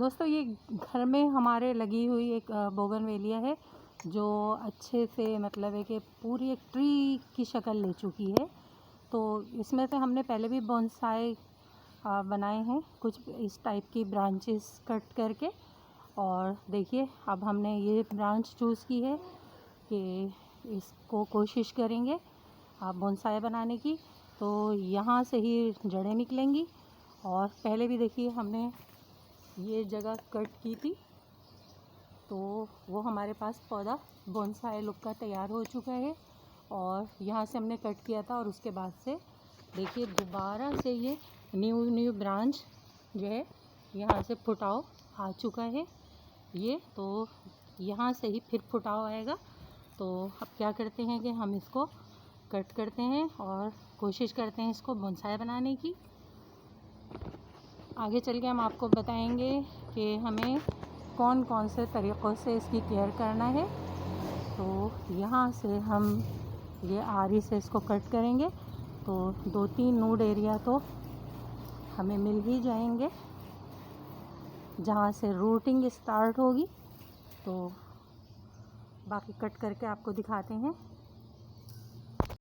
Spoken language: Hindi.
दोस्तों ये घर में हमारे लगी हुई एक बोगनवेलिया है जो अच्छे से मतलब है कि पूरी एक ट्री की शक्ल ले चुकी है। तो इसमें से हमने पहले भी बोनसाई बनाए हैं कुछ इस टाइप की ब्रांचेस कट करके। और देखिए अब हमने ये ब्रांच चूज़ की है कि इसको कोशिश करेंगे बोनसाई बनाने की। तो यहाँ से ही जड़ें निकलेंगी। और पहले भी देखिए हमने ये जगह कट की थी तो वो हमारे पास पौधा बोनसाई लुक का तैयार हो चुका है। और यहाँ से हमने कट किया था और उसके बाद से देखिए दोबारा से ये न्यू ब्रांच जो है यहाँ से फुटाव आ चुका है। ये तो यहाँ से ही फिर फुटाव आएगा। तो अब क्या करते हैं कि हम इसको कट करते हैं और कोशिश करते हैं इसको बोनसाई बनाने की। आगे चल के हम आपको बताएंगे कि हमें कौन कौन से तरीक़ों से इसकी केयर करना है। तो यहाँ से हम ये आरी से इसको कट करेंगे तो 2-3 नूड एरिया तो हमें मिल ही जाएंगे जहाँ से रूटिंग स्टार्ट होगी। तो बाकी कट करके आपको दिखाते हैं।